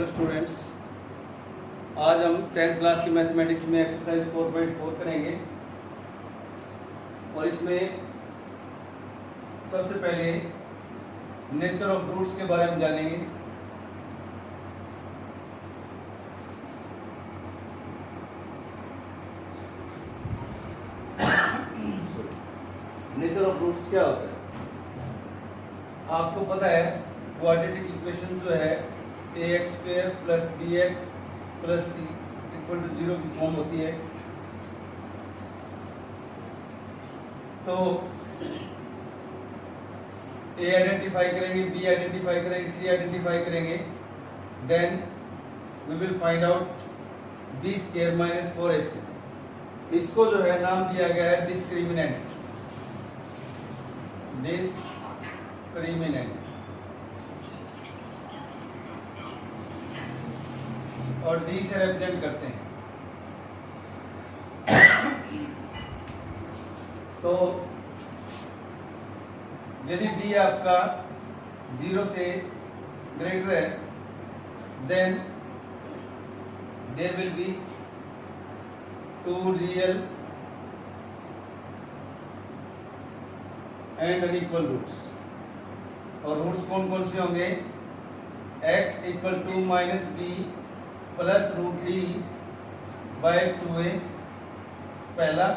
Hello students, आज हम 10th class की मैथमेटिक्स में एक्सरसाइज 4.4 करेंगे और इसमें सबसे पहले नेचर ऑफ रूट्स के बारे में जानेंगे। नेचर ऑफ रूट्स क्या होता है आपको पता है। क्वाड्रेटिक इक्वेशन जो है ax² + bx + c = 0 की फॉर्म होती है। तो a आइडेंटिफाई करेंगे, b आइडेंटिफाई करेंगे, c आइडेंटिफाई करेंगे, then we will find out b² - 4ac। इसको जो है नाम दिया गया है डिस्क्रिमिनेंट। और d से रिप्रेजेंट करते हैं। तो यदि d आपका 0 से ग्रेटर है, then there will be 2 real and unequal roots. और रूट्स कौन कौन से होंगे? x = -b + √d/2a पहला,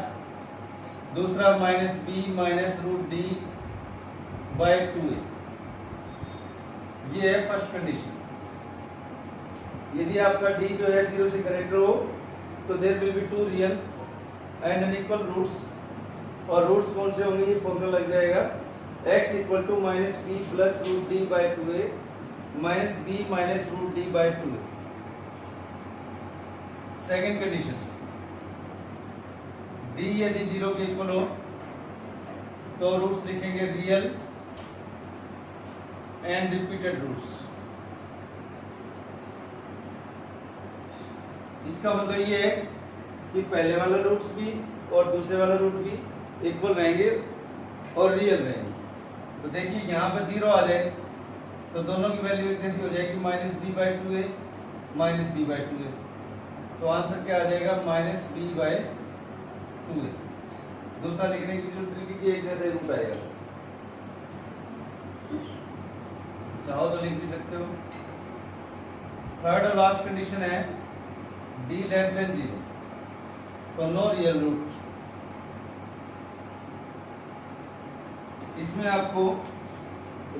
दूसरा -b - √d/2a। ये है फर्स्ट कंडीशन। यदि आपका d जो है 0 से ग्रेटर हो तो there will be 2 real and unequal roots. और रूट्स कौन से होंगे? ये फॉर्मूला लग जाएगा x = -b + √d/2a -b - √d/2a। Second condition, d यदि 0 के इक्वल हो तो रूट्स लिखेंगे रियल एंड रिपीटेड रूट्स। इसका मतलब ये है कि पहले वाला रूट्स भी और दूसरे वाला रूट भी इक्वल रहेंगे और रियल रहेंगे। तो देखिए यहाँ पर 0 आ जाए तो दोनों की वैल्यू एक जैसी हो जाएगी, -b/2a -b/2a। तो आंसर क्या आ जाएगा? -b/2a। दूसरा लिखने की जरूरत नहीं कि एक जैसा रूट आएगा। चाहो तो लिख भी सकते हो। थर्ड और लास्ट कंडीशन है d <0, तो नो रियल रूट। इसमें आपको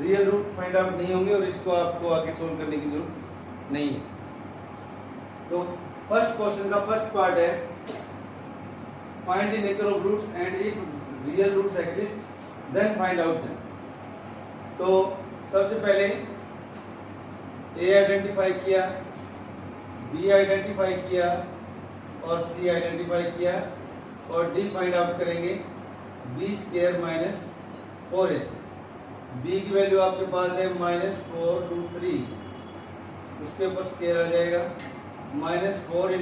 रियल रूट फाइंड आउट नहीं होंगे और इसको आपको आगे सोल्व करने की जरूरत नहीं है। तो फर्स्ट क्वेश्चन का फर्स्ट पार्ट है find the nature of roots and if real roots exist then find out them. तो सबसे पहले a आइडेंटिफाई किया, b आइडेंटिफाई किया और c आइडेंटिफाई किया और d फाइंड आउट करेंगे b² - 4ac। b की वैल्यू आपके पास है -4√3, उसके ऊपर स्क्वायर आ जाएगा -4 ×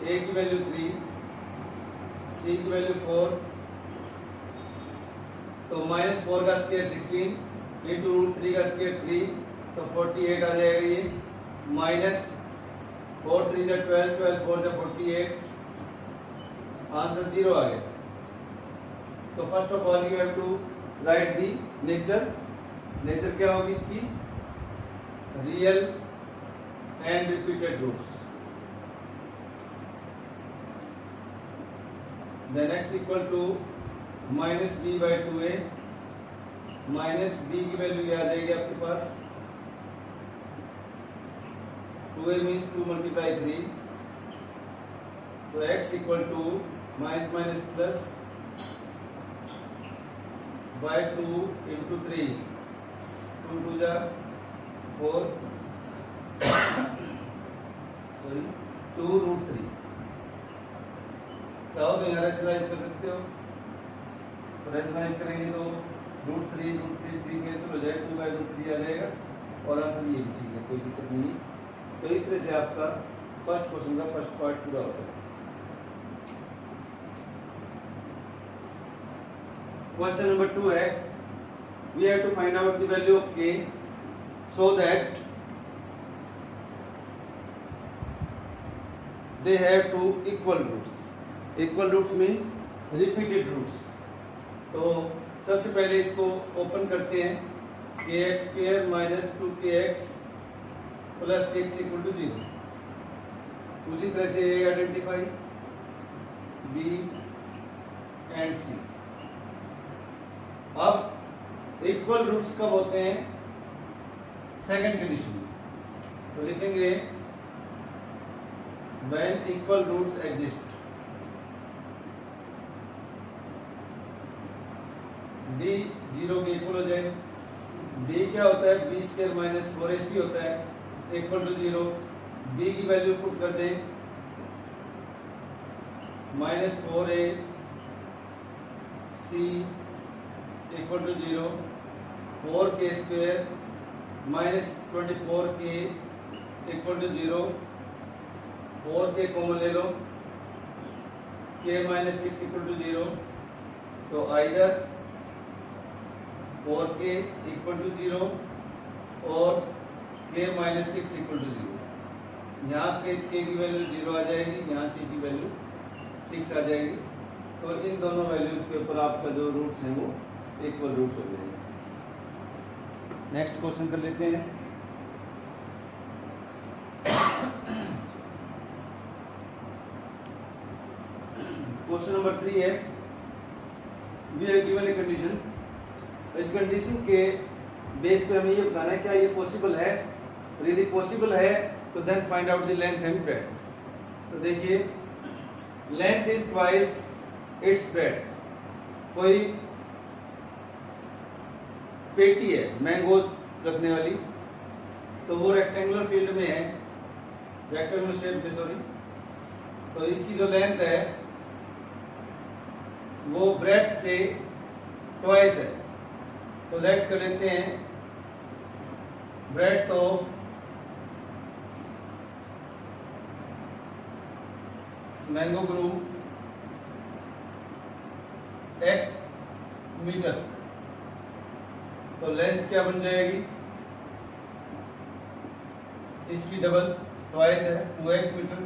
a की वैल्यू 3, c की वैल्यू 4, तो -4 का स्क्वायर 16 × √3 का स्क्वायर 3, तो 48 आ जाएगा। ये -4 3 = 12, 12 4 = 48, आंसर 0 आ गया। तो first of all you have to write the nature. Nature क्या होगी इसकी? Real and repeated roots. Then x = -b/2a -b की वैल्यू ये आ जाएगी आपके पास 2a मीन्स 2 × 3, तो x = -/2 × 3, 2 2 जा 4 सॉरी 2√3। चाहो तो यहाँ रैशनलाइज कर सकते हो। तो रैशनलाइज करेंगे तो √3 कैंसिल हो जाएगा, 2/√3 आ जाएगा और आंसर ये भी ठीक है, कोई दिक्कत नहीं है। तो इस तरह से आपका फर्स्ट क्वेश्चन का फर्स्ट पार्ट पूरा होता है। क्वेश्चन नंबर 2 है we have to find out the value of k so that they have two equal roots. Equal roots means repeated roots. तो सबसे पहले इसको ओपन करते हैं, kx square minus 2kx plus 6 equal to 0. उसी तरह से A identify, B and C. अब इक्वल रूट्स कब होते हैं? सेकंड कंडीशन में. तो लिखेंगे when equal roots exist. d 0 के इक्वल हो जाए. b क्या होता है? b स्क्वायर माइनस 4ac होता है, इक्वल टू 0. b की वैल्यू पुट कर दें, minus 4a c equal to 0. 4k square minus 24k equal to 0. 4k common ले लो, k माइनस 6 इक्वल टू 0. तो आइदर 4k इक्वल टू 0 और k माइनस 6 इक्वल टू 0. यहाँ k की value 0 आ जाएगी, यहाँ k की वैल्यू 6 आ जाएगी. तो इन दोनों वैल्यूज के ऊपर आपका जो रूट्स हैं वो इक्वल रूट्स हो जाएंगे. नेक्स्ट क्वेश्चन कर लेते हैं. क्वेश्चन नंबर 3 है, we have given a condition. इस कंडीशन के बेस पे हमें ये बताना है क्या ये पॉसिबल है, और यदि पॉसिबल है तो then find out the length and breadth. तो देखिए, length is twice its breadth. कोई पेटी है मैंगोज रखने वाली, तो वो रेक्टेंगुलर फील्ड में है, रेक्टेंगुलर शेप में सॉरी. तो इसकी जो लेंथ है वो ब्रेड्थ से ट्वाइस है. तो लेट कर लेते हैं breadth of mango grove x metre. तो लेंथ क्या बन जाएगी? इसकी डबल ट्वाइस है, 2x मीटर.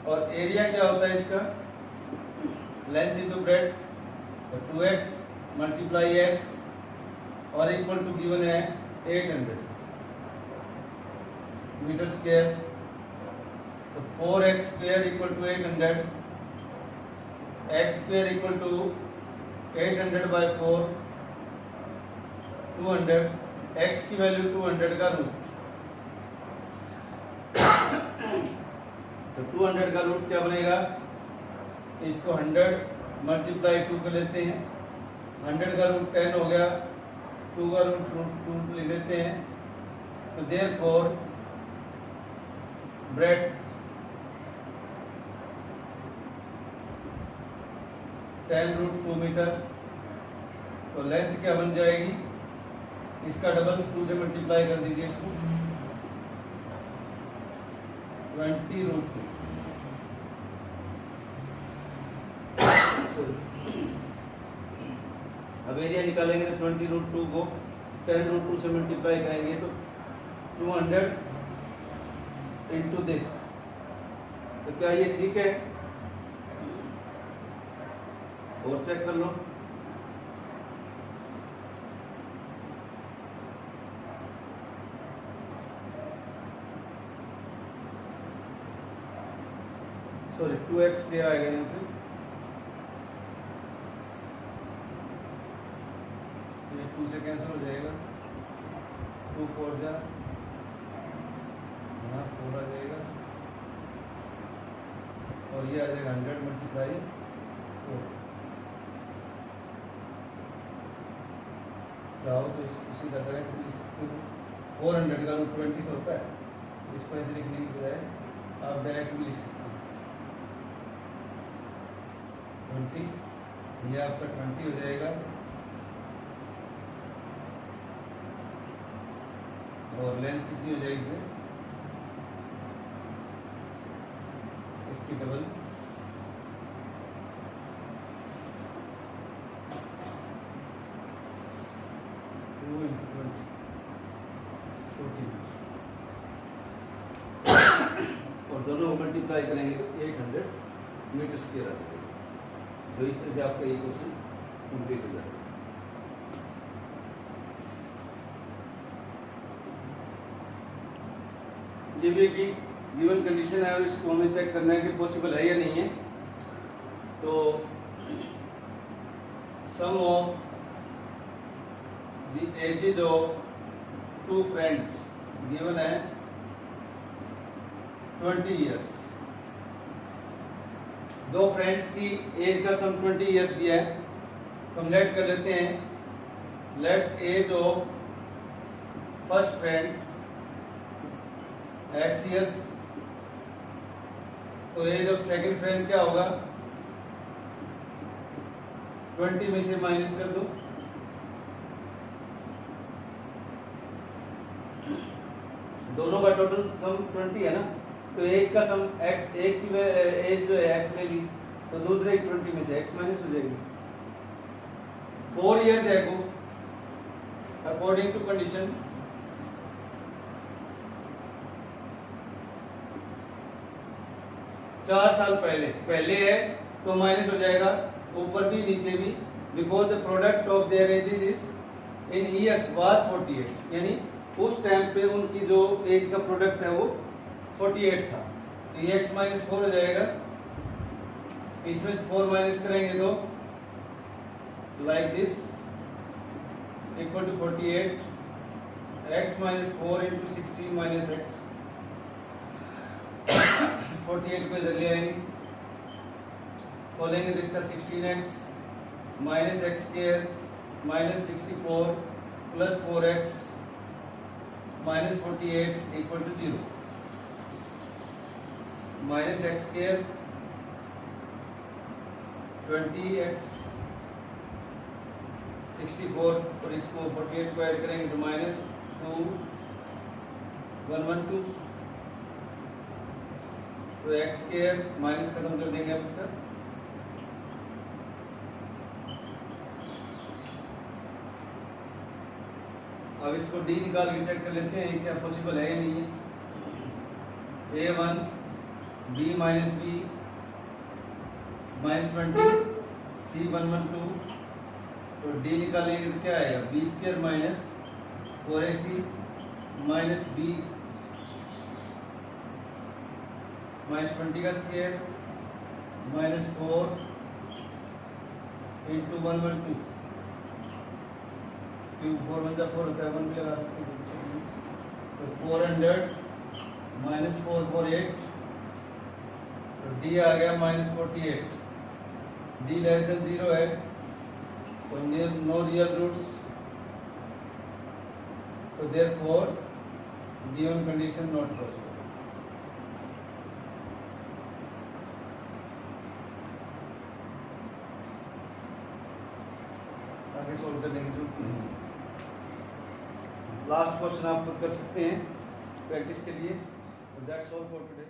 और एरिया क्या होता है इसका? Length into breadth. तो 2x मल्टीप्लाई x और इक्वल टू गिवन है 800 मीटर स्क्वायर. तो 4x square equal to 800, x square equal to 800 by 4 200. x की वैल्यू 200 का रूट. तो 200 का रूट क्या बनेगा? इसको 100 मल्टीप्लाई 2 कर लेते हैं. 100 का रूट 10 हो गया, 2 का रूट 2 ले लेते हैं. तो देयरफॉर ब्रेड्थ 10 रूट 2 मीटर. तो लेंथ क्या बन जाएगी? इसका डबल 2 से मल्टीप्लाई कर दीजिए इसको, 20 रूट 2. अब एरिया निकालेंगे तो 20 रूट 2 को 10 रूट 2 से मल्टीप्लाई करेंगे तो 200 इंटू दिस. तो क्या ये ठीक है? और चेक कर लो. सॉरी 2x क्या आएगा यहाँ पे? ये 2 से कैंसिल हो जाएगा, 2 4 जा, यहाँ 4 आ जाएगा और ये आ जाएगा 100 मल्टीप्लाई 4. चाहो तो इसी का डायरेक्ट लिख सकते हो. 400 का रूट 20 होता है, इसको ऐसे लिखने की बजाय आप डायरेक्ट भी लिख सकते हो 20. ये आपका 20 हो जाएगा और लेंथ कितनी हो जाएगी? इसकी डबल 2 into 20 14. और दोनों को मल्टीप्लाई करेंगे तो 800 मीटर स्क्वायर आ जाएगा। तो इस तरह से आपका ये क्वेश्चन कंप्लीट हो जाएगा। ये भी कि गिवन कंडीशन है और इसको हमें चेक करना है कि पॉसिबल है या नहीं है। तो sum of the ages of two friends given है 20 इयर्स। दो फ्रेंड्स की एज का सम 20 इयर्स दिया है, तो हम लेट कर लेते हैं। Let age of first friend x years, तो एज ऑफ सेकंड फ्रेंड क्या होगा, 20 में से माइनस कर दो, दोनों का टोटल सम 20 है ना, तो एक का सम एक की एज जो है x ले ली, तो दूसरे 20 में से x माइनस हो जाएगी। 4 years ago according to condition 4 साल पहले है तो माइनस हो जाएगा, ऊपर भी नीचे भी, because the product of their edges is in years was 48, यानी उस टाइम पे उनकी जो एज का प्रोडक्ट है वो 48 था। तो ये x माइनस 4 हो जाएगा, इसमें से 4 माइनस करेंगे तो like this equal to 48 x minus 4 into 16 minus x। 48 को इधर ले आएंगे, खोलेंगे तो इसका 16x minus x square minus 64 plus 4x minus 48 equal to 0। Minus x square 20x 64 और इसको 48 को ऐड करेंगे तो माइनस 2 112, तो एक्स स्क्वायर माइनस खत्म कर देंगे आप इसका, अब इसको डी निकाल के चेक कर लेते हैं क्या पॉसिबल है या नहीं है। a1 b minus B minus 20 c112, तो डी निकालेंगे तो क्या आएगा, B square minus 4ac minus B minus 20 का स्क्वायर माइनस 4 इंटू 112, 4 1 जा 4 होता है, 1 भी लगा सकते हैं, तो 400 माइनस 448, तो डी आ गया माइनस 48। डी लेस देन 0 है, तो नो रियल रूट्स, तो therefore given condition not possible. आगे सोल्व करने की जरूरत नहीं है। लास्ट क्वेश्चन आप कर सकते हैं प्रैक्टिस के लिए। That's all for today.